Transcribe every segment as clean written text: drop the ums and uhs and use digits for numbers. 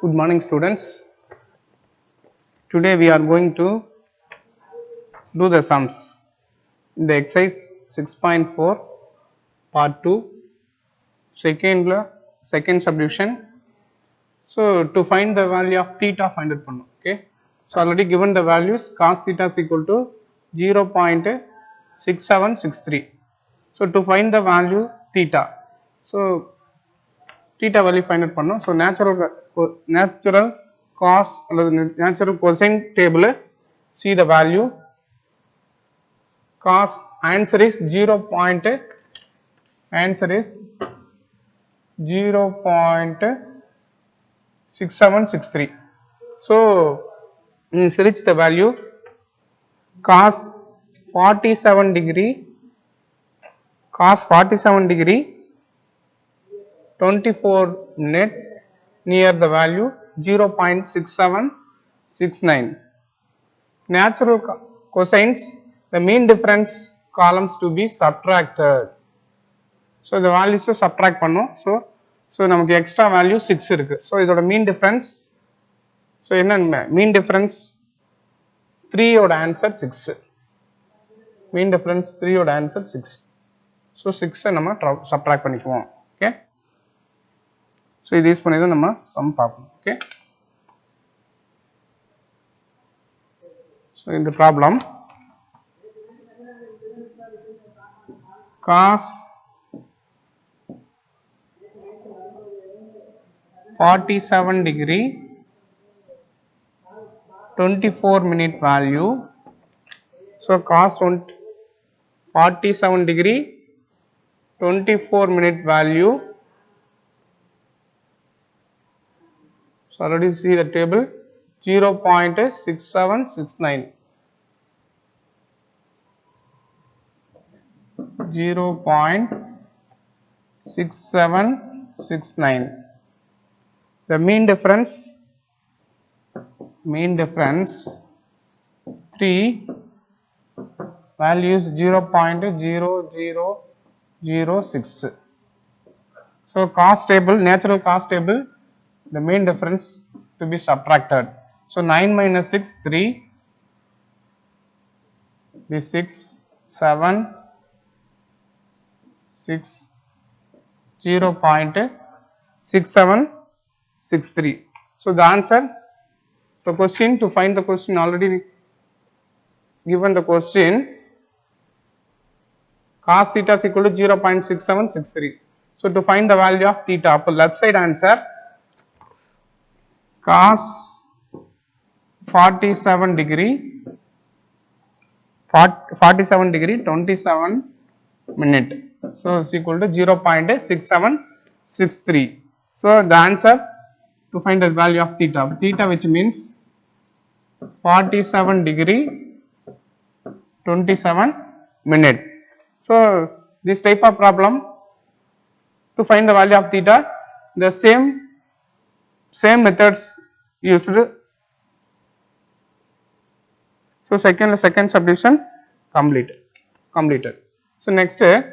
Good morning, students. Today we are going to do the sums in the exercise 6.4 part 2 second subdivision. So to find the value of theta, find it pannu. Okay, so already given the values cos theta is equal to 0.6763. So to find the value theta, so theta value find out பண்ணோம். So natural cos அல்லது natural cosine table, see the value cos, answer is 0.6763. So you select the value cos 47 degree 24 minute near the value 0.6769. Natural cosines, the mean difference columns to be subtracted. So the values to subtract பண்ணோம். So நமக்கு extra value 6 இருக்கு. So இதோட mean difference, so என்ன mean difference 3 ஓட answer 6. mean difference 3 ஓட answer 6. So 6 நம்ம subtract பண்ணிக்குவோம். Okay, so இது யூஸ் பண்ணி தான் நம்ம sum பார்க்கணும். Okay, so in the problem cos 47 degree 24 minute value. So cos 47 degree 24 minute value. So already see the table 0.6769. 0.6769. The mean difference 3, value is 0.0006. So cos table, natural cos table, the mean difference to be subtracted. So 9 minus 6, 3, this 6, 7, 6, 0.6763. So the answer, the question, to find the question, already given the question cos theta is equal to 0.6763. So to find the value of theta, for left side answer cos 47 degree 27 minute, so it's equal to 0.6763. so the answer to find the value of theta, which means 47 degree 27 minute. So this type of problem, to find the value of theta, the same methods used. So second subdivision completed. So next third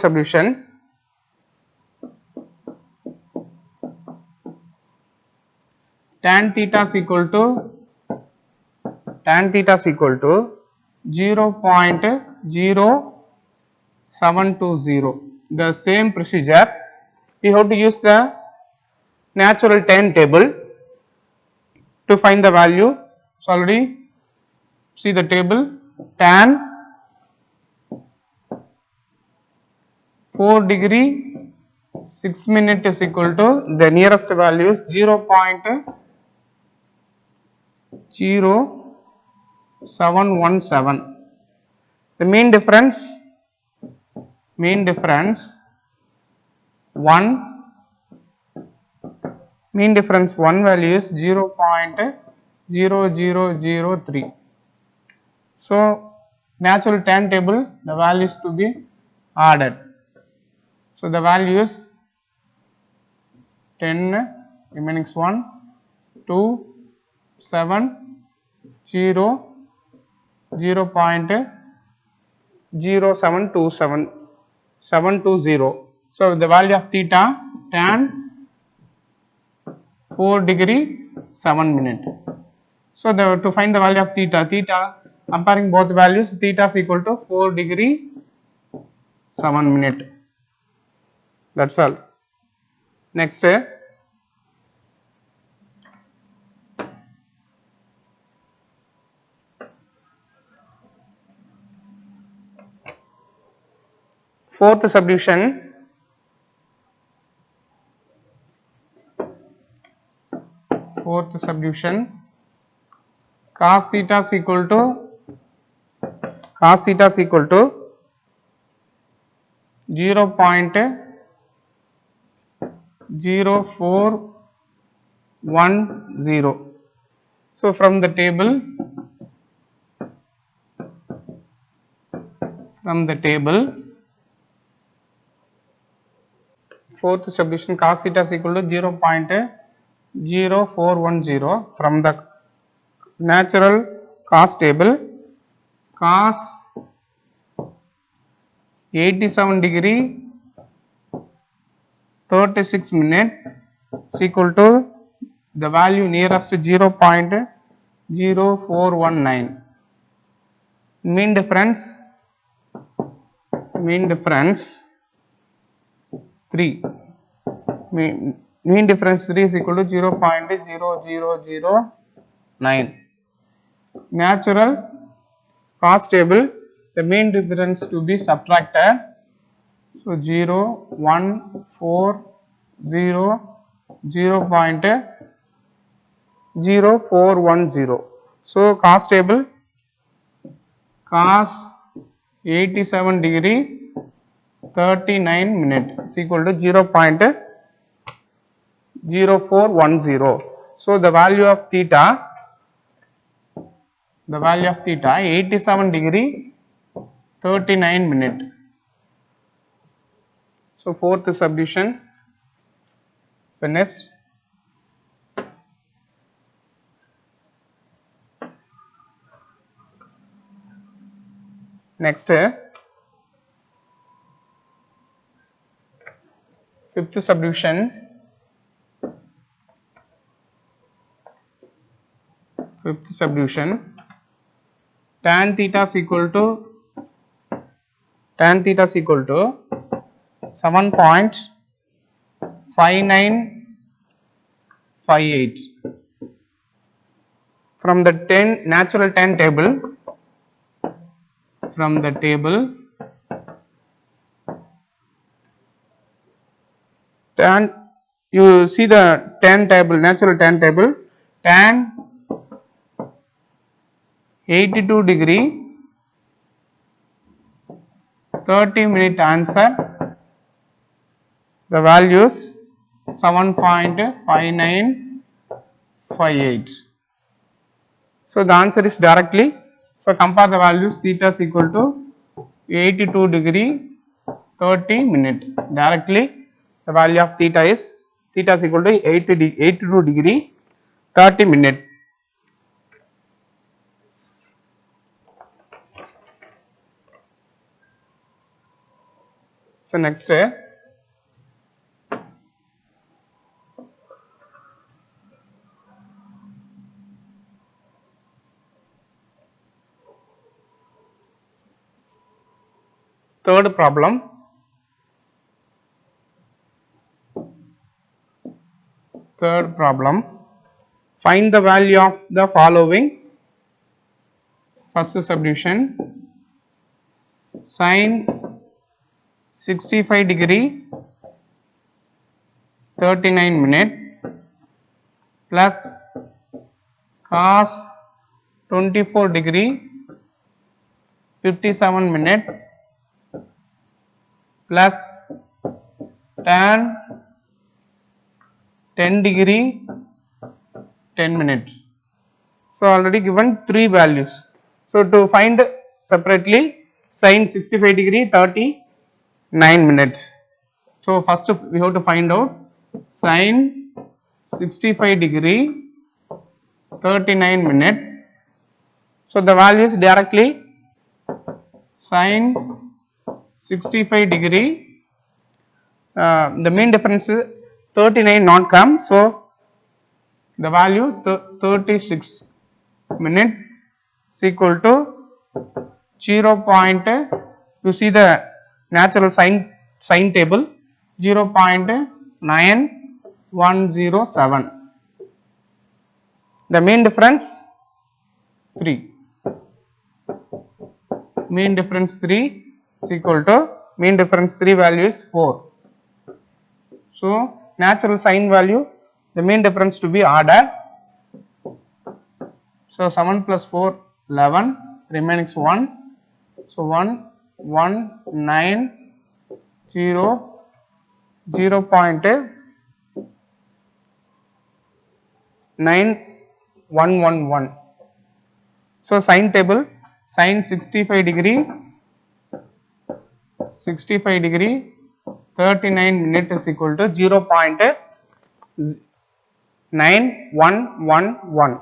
subdivision. Tan theta is equal to 0.0720. The same procedure, we have to use the natural tan table to find the value. So already see the table, tan 4 degree 6 minute is equal to, the nearest value is 0.0717. The mean difference 1 value is 0.0003. So natural tan table, the values to be added. So the value is 10, remaining 1, 2, 7, 0, 0.0727, 720. So the value of theta tan 4 degree 7 minute. So to find the value of theta comparing both values, theta is equal to 4 degree 7 minute. That's all. Next, fourth subdivision. Fourth subdivision, cos theta is equal to 0.0410. So from the table, fourth subdivision cos theta is equal to 0.0410. From the natural cos table, cos 87 degree 36 minute is equal to the value nearest to 0.0419. Mean difference 3. Mean difference 3 is equal to 0.0009. Natural cos table, the mean difference to be subtracted. So 0, 1, 4, 0, 0.0410. So cos table, cos 87 degree 39 minute is equal to 0.0410. So the value of theta 87 degree 39 minute. So fourth subdivision. The next, fifth subdivision. Tan theta is equal to 7.5958. From the natural tan table, tan, you see the tan table, natural tan table, tan 82 degree 30 minute answer, the values 7.5958. So the answer is directly, so compare the values, theta is equal to 82 degree 30 minute. Directly the value of theta is equal to 82 degree 30 minute. So next, third problem. Find the value of the following. First subdivision, sin 65 degree 39 minute plus cos 24 degree 57 minute plus tan 10 degree 10 minute. So already given 3 values. So to find separately sin 65 degree 39 minutes. So first we have to find out sin 65 degree 39 minute. So the value is directly sin 65 degree. The mean difference is 39 not come. So the value 36 minute is equal to 0. You see the natural sine table 0.9107. The mean difference 3. Mean difference 3 is equal to mean difference 3 value is 4. So natural sine value, the mean difference to be added. So 7 plus 4 11, remaining 1. So 1 1 9 0 0.9111. So sine table, sine 65 degree 39 minute is equal to 0.9111.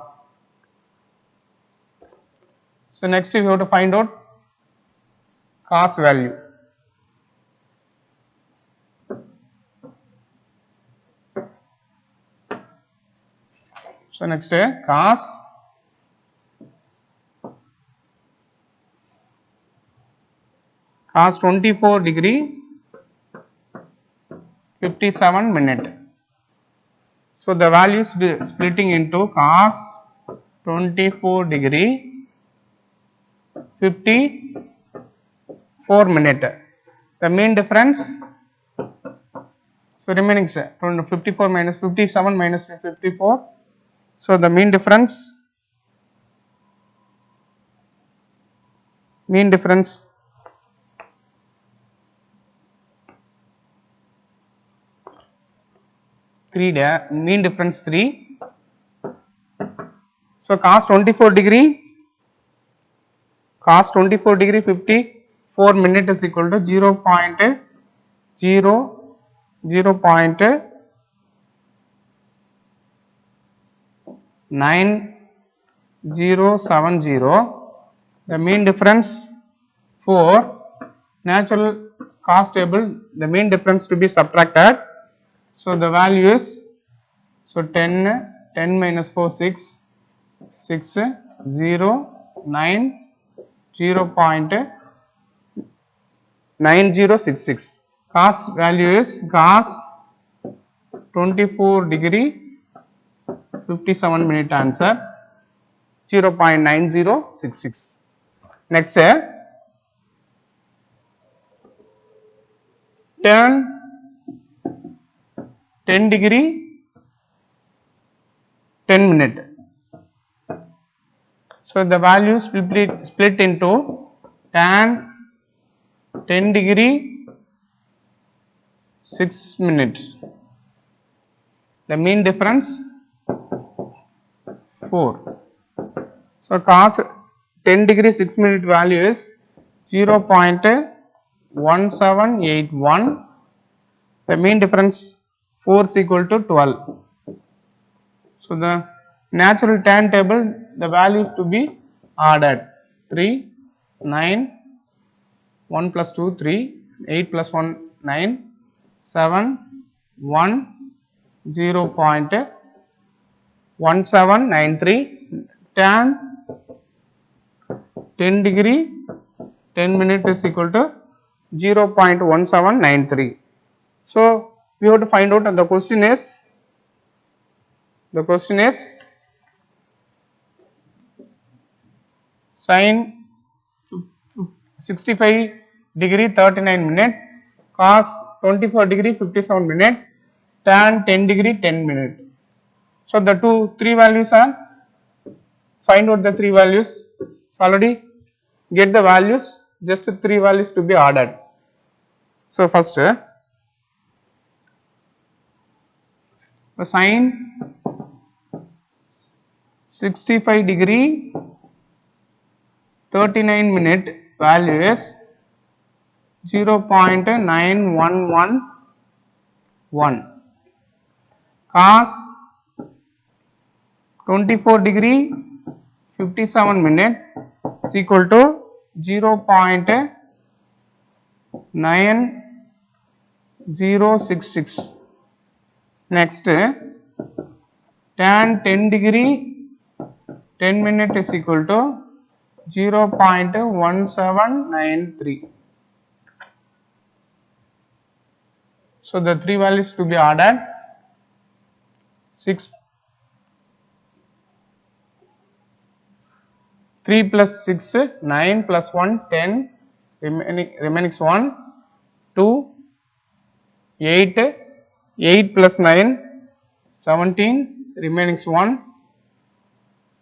So next we have to find out cos value. So next cos 24 degree 57 minute. So the value is splitting into cos 24 degree 54 minute. The mean difference, so remaining 54 minus 57 minus 54. So the mean difference 3 mean difference 3. So cos 24 degree 54 minute is equal to 0.9070. The mean difference 4. Natural cos table, the mean difference to be subtracted. So the value is, so 10 minus 4 6 0 9 0.9066. Cos value is cos 24 degree 57 minute answer 0.9066. Next tan 10 degree 10 minute. So the value split into tan 10 degree 6 minutes. The mean difference 4. So cos 10 degree 6 minute value is 0.1781. The mean difference 4 is equal to 12. So the natural tan table, the values to be added 3 9 1 plus 2 3 8 plus 1 9 7 1 0.1793. Tan 10 degree 10 minute is equal to 0.1793. So we have to find out, and the question is sin 65 degree 39 minute, cos 24 degree 57 minute, tan 10 degree 10 minute. So the three values are, find out the three values. So already get the values, just 3 values to be added. So first the sin 65 degree 39 minute value is 0.9111. cos 24 degree 57 minute is equal to 0.9066. Next, tan 10 degree 10 minute is equal to 0.1793. So the three values to be added. 3 plus 6, 9 plus 1, 10, remaining 1, 2, 8, 8 plus 9, 17, remaining 1,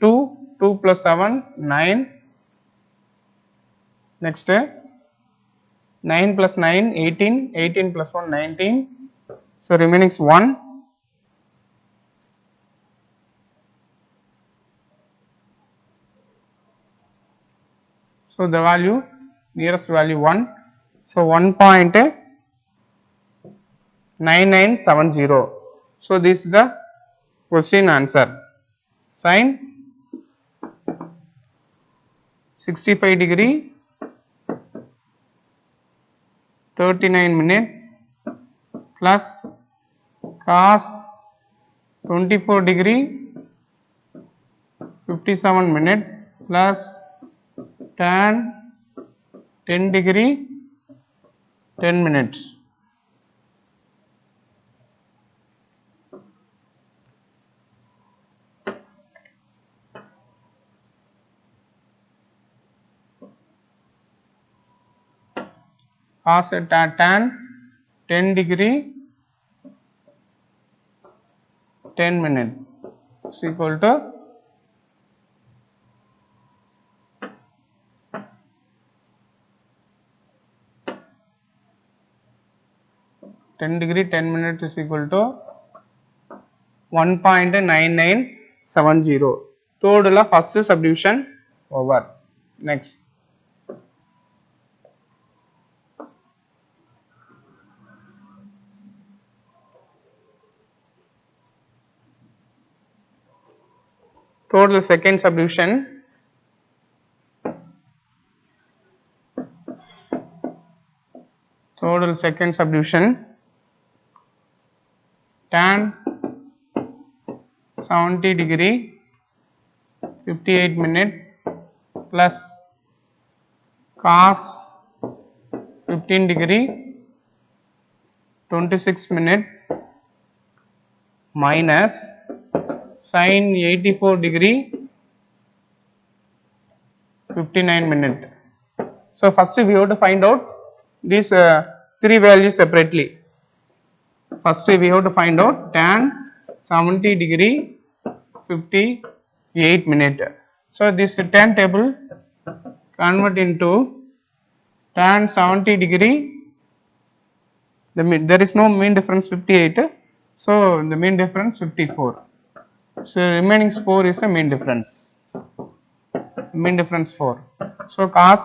2, 2 plus 7, 9, next 9 plus 9, 18, 18 plus 1, 19, so remaining 1, so the value, nearest value 1, so 1.9970. So this is the question answer. Sin 65 degree 39 minute plus cos 24 degree 57 minute plus tan 10 degree 10 minutes. Cos tan 10 degree 10 minute is equal to 10 degree 10 minute is equal to 1.9970. Third law first subdivision over. Next. Third the second subdivision. Third the second subdivision. Tan 70 degree 58 minute plus cos 15 degree 26 minute minus sin 84 degree 59 minute. So first we have to find out these three values separately. First we have to find out tan 70 degree 58 minute. So this tan table convert into tan 70 degree, there is no mean difference 58, so the mean difference 54. So remaining 4 is the mean difference. Mean difference 4. So cos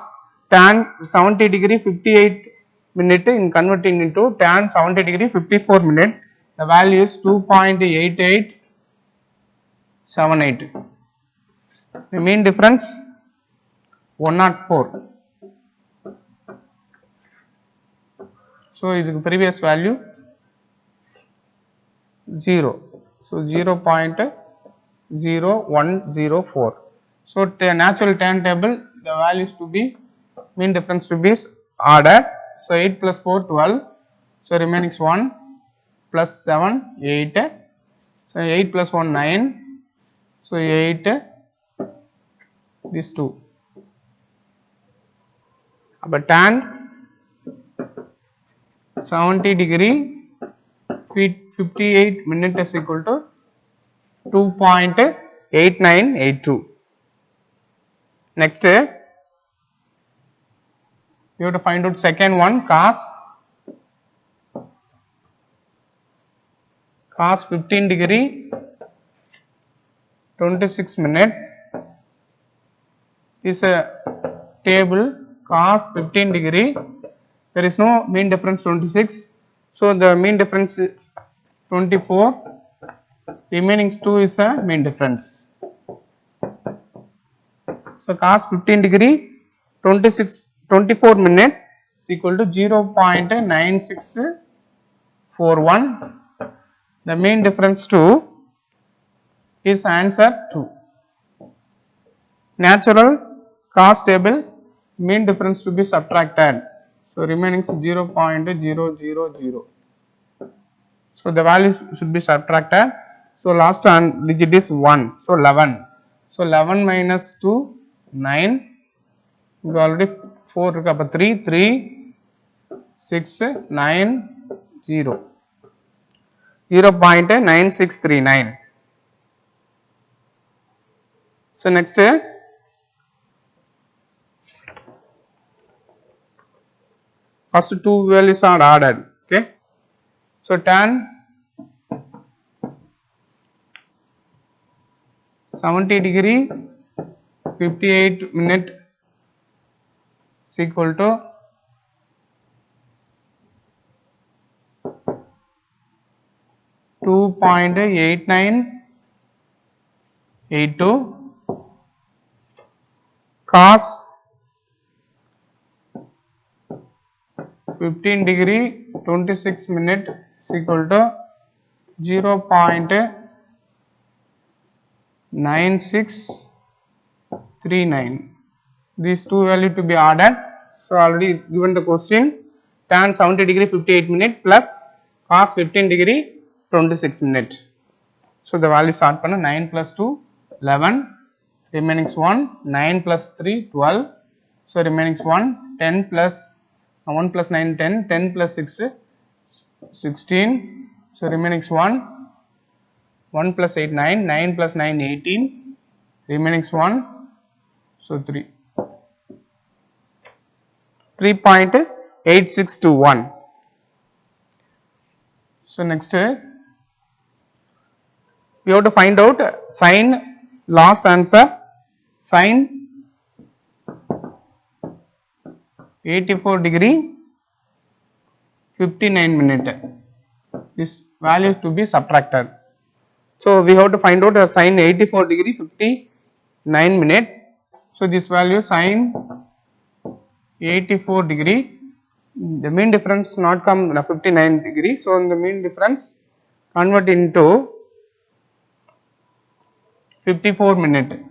tan 70 degree 58 minute in converting into tan 70 degree 54 minute, the value is 2.8878. The mean difference 104. So is the previous value 0. So 0.0104. So natural tan table, the values to be mean difference to be ordered. So 8 plus 4 12. So remaining 1 plus 7 8. So 8 plus 1 9. So 8 this 2. But tan 70 degree 58 minute is equal to 2.8982. Next, you have to find out second one, cos 15 degree 26 minute is a table cos 15 degree, there is no mean difference 26, so the mean difference is 24, remaining 2 is a mean difference. So cos 15 degree 24 minute is equal to 0.9641. The mean difference 2 is answer 2. Natural cos table, mean difference to be subtracted. So remaining 0.000. So the value should be subtracted. So last digit is 1. So 11. So 11 minus 2, 9. You already 4 3, 3, 6, 9, 0. 0.9639. So next, first two values are added. Okay. So tan 70 degree 58 minute is equal to 2.8982. Cos 15 degree 26 minute is equal to 0.9639. These two values to be added. So already given the question, tan 70 degree 58 minute plus cos 15 degree 26 minute. So the value start panna 9 plus 2 11, remaining 1, 9 plus 3 12. So remaining 1, 10 plus 1 plus 9 10, 10 plus 6 16. So remaining 1, 1 plus 8 9, 9 plus 9 18, remaining 1, so 3. 3.8621. So next, we have to find out sine last answer. Sine 84 degree 59 minute. This value to be subtracted. So we have to find out the sine 84 degree 59 minute. So this value sine 84 degree, the mean difference not come 59 degree. So in the mean difference convert into 54 minute.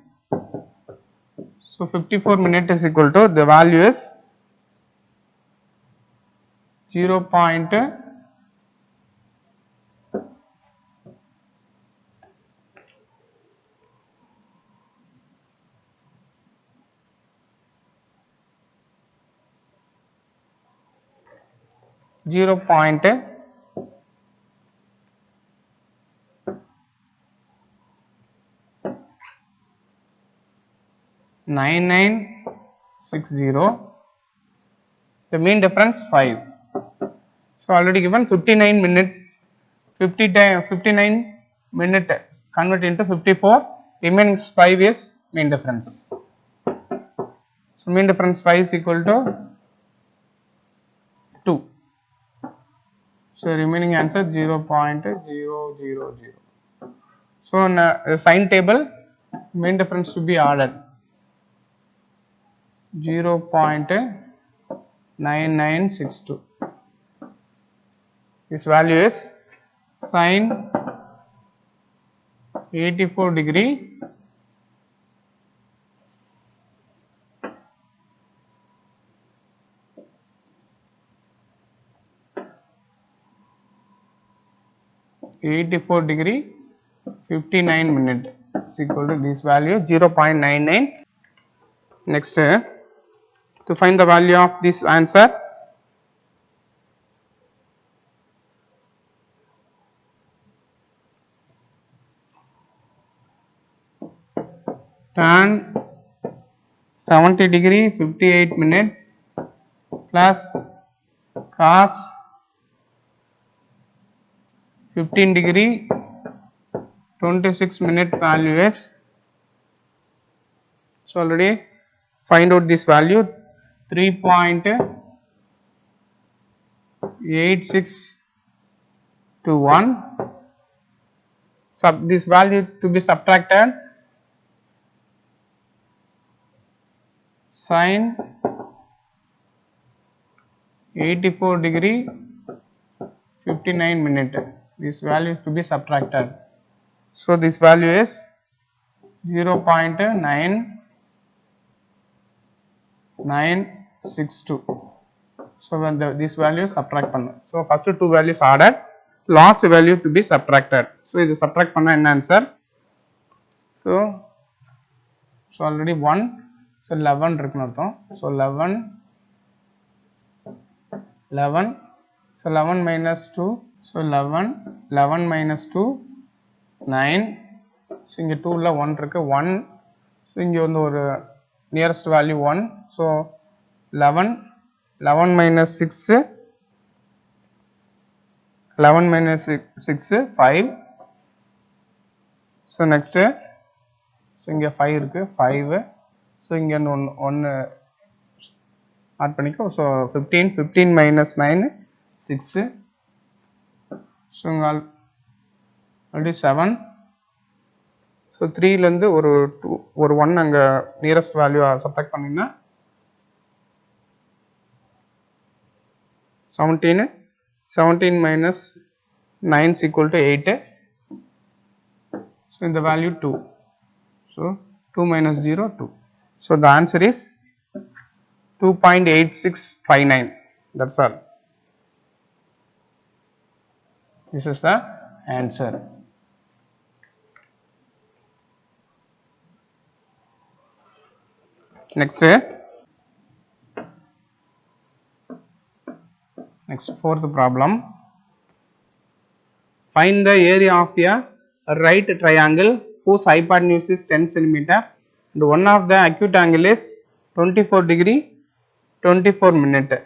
So 54 minute is equal to, the value is 0.0 0.9960. The mean difference 5. So already given 59 minute, 59 minute convert into 54, remaining 5 is mean difference. So mean difference 5 is equal to 2. So remaining answer 0.000. So in sine table, mean difference to be added 0.9962. This value is sine 84 degree 59 minute is equal to this value 0.99. Next, to find the value of this answer, tan 70 degree 58 minute plus cos 15 degree 26 minute value is, so already find out this value 3.8621. this value to be subtracted, sine 84 degree 59 minute, this value is to be subtracted. So this value is 0.9962. So when this value subtract pannu, so first two values added, last value to be subtracted. So this subtract panna in answer. So already 1, so 11 irukku artham. So 11, so 11 minus 2, so 11 minus 2, 9. So inga 2 la 1 irukku, 1. So inga vandu oru nearest value 1. So 11 minus 6, 11 minus 6, 5. So next, so inga 5 irukku, 5. So inga 1 add panikko. So 15 minus 9, 6. So inga already 7. So 3 la irundhu oru 1 anga nearest value subtract pannina 17 minus 9 is equal to 8. So in the value 2. So 2 minus 0, 2. So the answer is 2.8659. That's all. This is the answer. Next, fourth problem. Find the area of a right triangle whose hypotenuse is 10 centimeter and one of the acute angle is 24 degree 24 minute.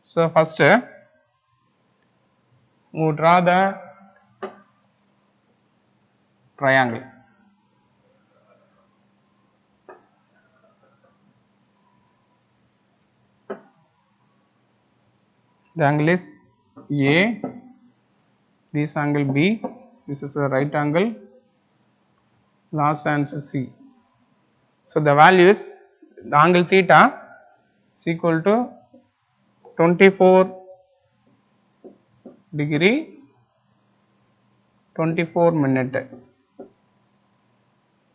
So first we draw the triangle. The angle is A, this angle B, this is a right angle, last answer C. So the value is, the angle theta is equal to 24 degree 24 minute.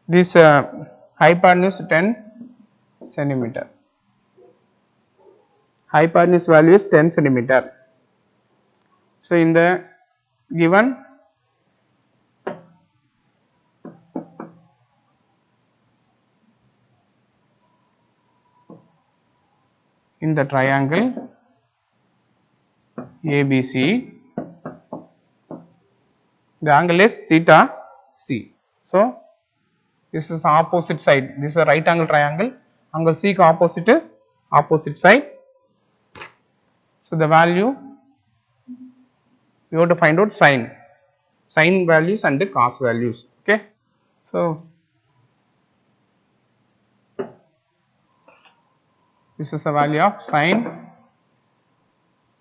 This hypotenuse 10 centimeter. Hypotenuse value is 10 centimeter. So in the given in the triangle ABC, the angle is theta C. So this is the opposite side. This is a right angle triangle. Angle C is opposite side. So the value we have to find out sine values and the cos values. Okay. So this is the value of sine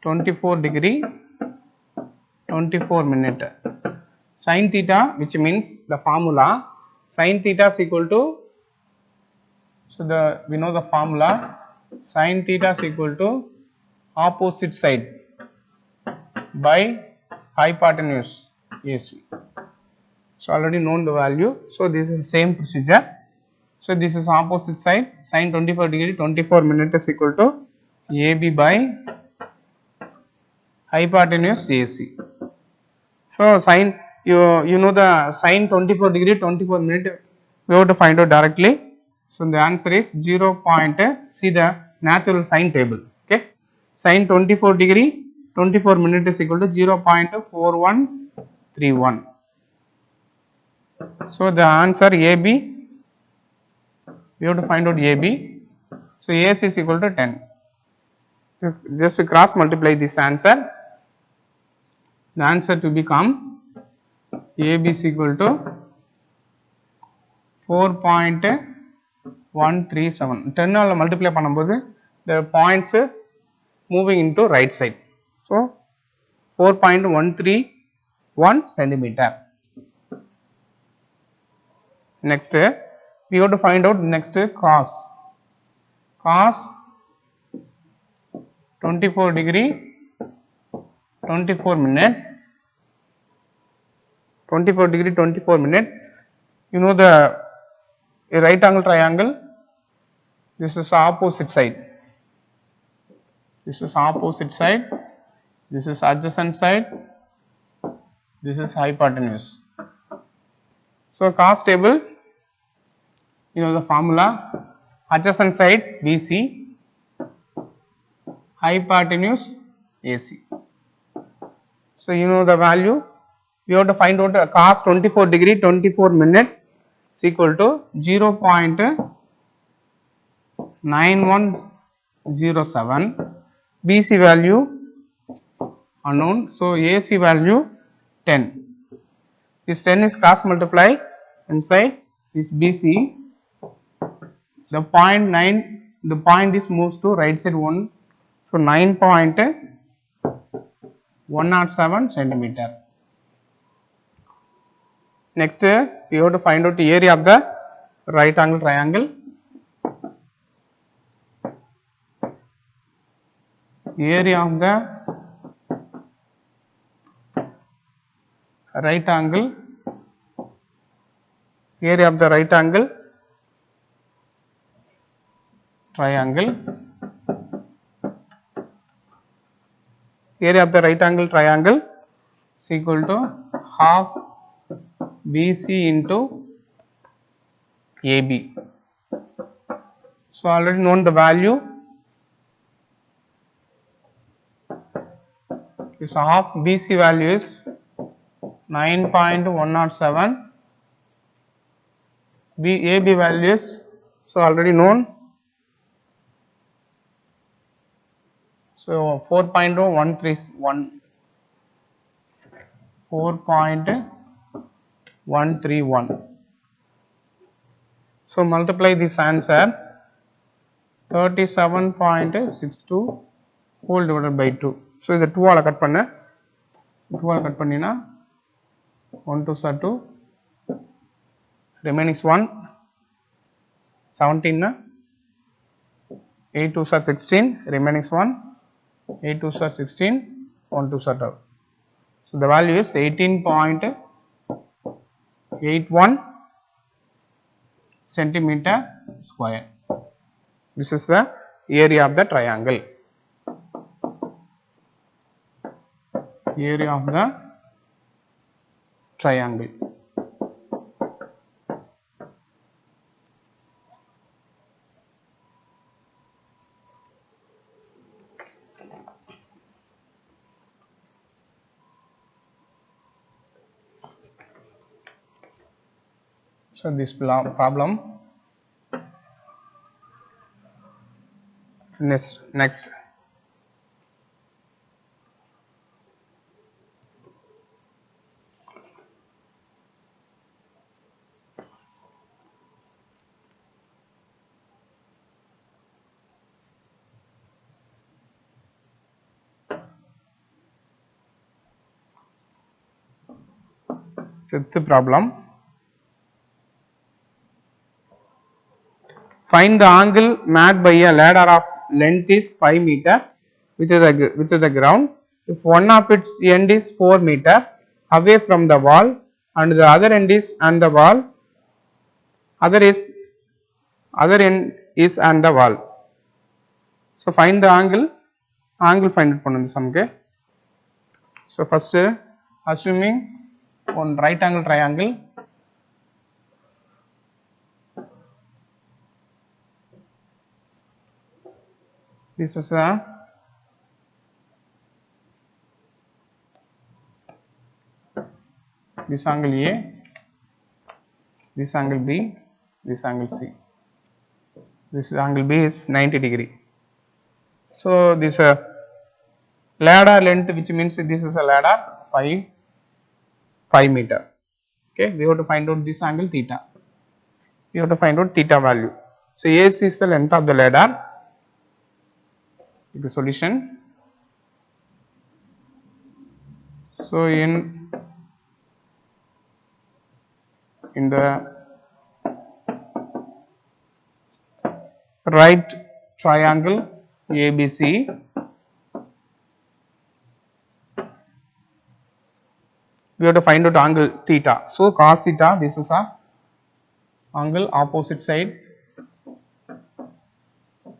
24 degree 24 minute. Sin theta, which means the formula sin theta is equal to, so we know the formula, sin theta is equal to opposite side by hypotenuse AC. So already known the value. So this is the same procedure. So this is opposite side, sin 24 degree 24 minute is equal to AB by hypotenuse AC. So sin, you know the sin 24 degree 24 minute, we have to find out directly. So the answer is 0. See the natural sine table. Okay, sin 24 degree 24 minute is equal to 0.4131. So the answer AB, we have to find out AB. So AC is equal to 10. Just cross multiply this answer, the answer to become AB is equal to 4.137. 10 all multiply பண்ணும்போது the points moving into right side. So 4.131 centimeter. Next, we have to find out next cos. Cos 24 degree 24 minute 24 degree 24 minute. You know the right angle triangle, this is opposite side, this is opposite side, this is adjacent side, this is hypotenuse. So cos table, you know the formula, adjacent side BC, hypotenuse AC. So you know the value, we have to find out cos 24 degree 24 minute is equal to 0.9107, BC value unknown, so AC value 10. This 10 is cross multiply inside this BC, the point is moves to right side 1, so 9.107 centimeter. Next, we have to find out the area of the right angle triangle. Area of the right angle, area of the right angle triangle, area of the right angle triangle is equal to half BC into AB. So already known the value is half BC value is 9.107, AB value is so already known, so 4.131, 4.131. So multiply this answer 37.62 whole divided by 2. So the 2 ஆல cut பண்ண 2 ஆல cut பண்ணினா 1 2 are 2, remaining is 1, 17 8 2 are 16, remaining is 1, 8 2 are 16, 1 2 are 12. So the value is 18.81 centimeter square. This is the area of the triangle. Area of the triangle. So this problem, next. Fifth problem, find the angle made by a ladder of length is 5 meter with the ground. If one of its end is 4 meter away from the wall and the other end is on the wall, other end is on the wall. So find the angle find it பண்ணணும் சம்க்கு. So first assuming one right angle triangle, this is this angle A, this angle B, this angle C. This angle B is 90 degree. So this ladder length, which means this is a ladder 5 meter. Okay, we have to find out this angle theta. We have to find out theta value. So AC is the length of the ladder. The solution. So in the right triangle ABC. We have to find out angle theta. So cos theta, this is a angle, opposite side,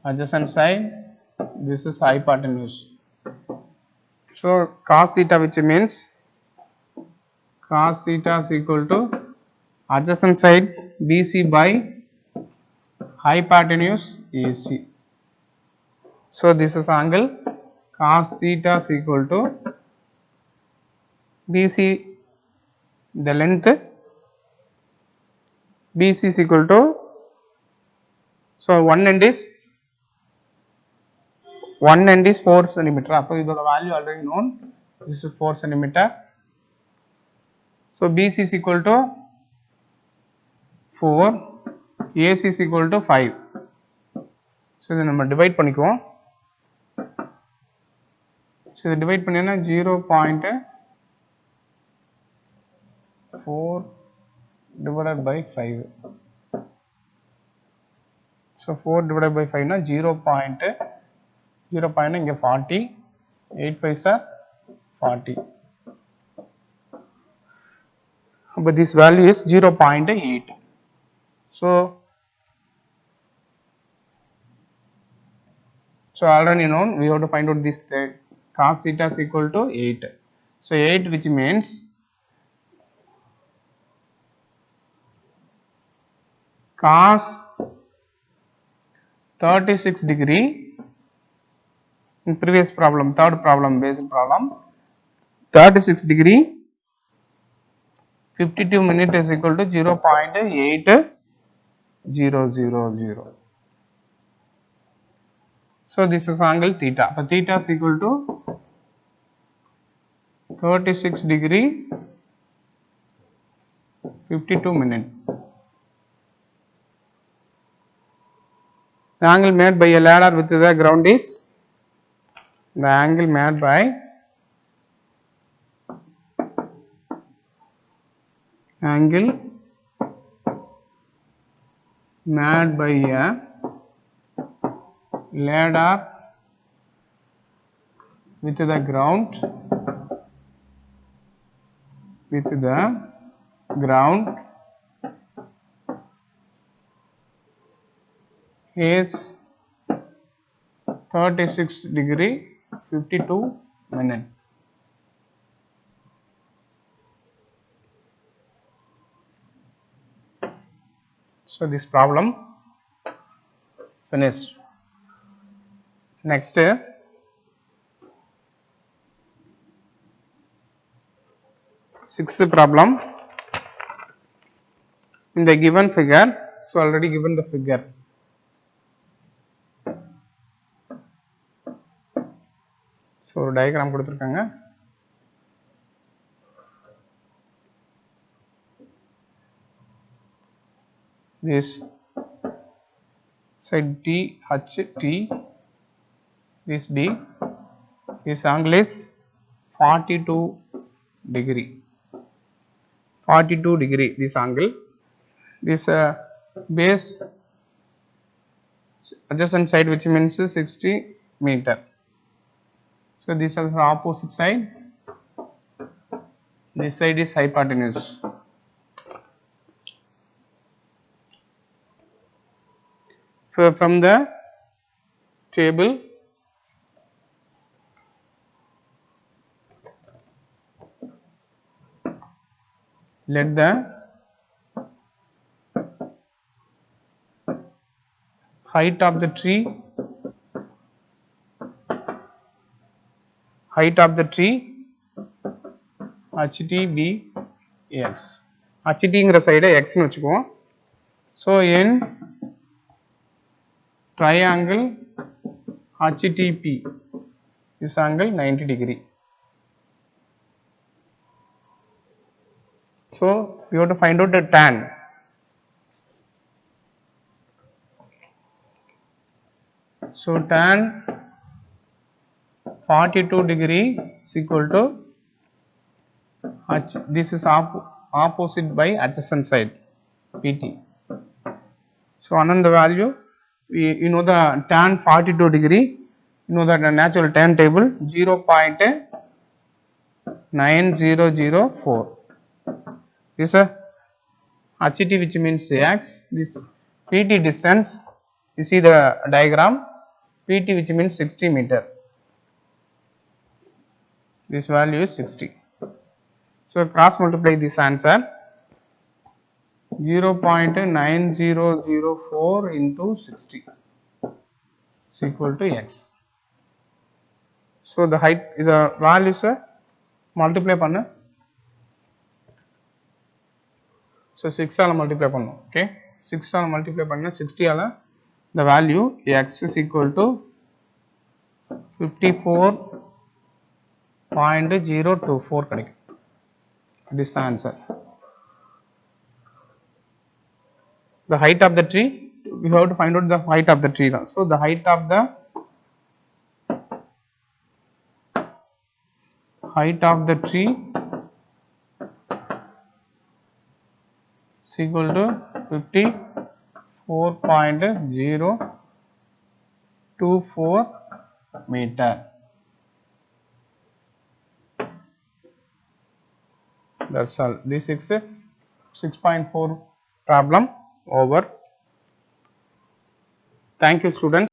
adjacent side, this is hypotenuse. So cos theta, which means cos theta is equal to adjacent side BC by hypotenuse AC. So this is angle cos theta is equal to BC, the length BC is equal to, so one end is 4 centimeter. So this value already known. This is 4 centimeter. So BC is equal to 4, AC is equal to 5. So இதை நம்ம divide பண்ணிக்குவோம். So இதை divide பண்ணினா 0.4 divided by 5. So 4 divided by 5 na 0.0 இங்க 40, 8 5 are 40. But this value is 0.8. So already known, we have to find out this cos theta is equal to 8. So 8, which means cos 36 degree in previous problem, third problem, basic problem, 36 degree 52 minutes is equal to 0.8000. So this is angle theta. So theta is equal to 36 degree 52 minutes. The angle made by a ladder with the ground is, the angle made by a ladder with the ground is 36 degree 52 minutes. So this problem finished. Next, sixth problem. In the given figure, so already given the figure. So diagram கொடுத்திருக்காங்க. This side T, H, T, this B, this angle is 42 degree. 42 degree this angle. This base adjacent side, which means 60 meter. So this is the opposite side. This side is hypotenuse. So from the table, let the height of the tree HT be x. HT ங்கிற side x னு வெச்சுக்குவோம். So in triangle HTP, this angle 90 degree. So we have to find out the tan. So tan 42 degree is equal to H, this is opposite by adjacent side PT. So another value you know the tan 42 degree, you know that the natural tan table 0.9004. This is HT, which means x. This PT distance, you see the diagram, PT which means 60 meter. This value is 60. So cross multiply this answer, 0.9004 into 60 is equal to x. So the height is the value is multiply panna. So 6 ஆல multiply பண்ணனும். Okay, 6 ஆல multiply பண்ணா 60 ஆல the value x is equal to 54.024 கிடைக்கும். This is the answer. The height of the tree, we have to find out the height of the tree. So the height of the tree is equal to 54.024 meter. That's all. This is 6.4 problem over. Thank you, students.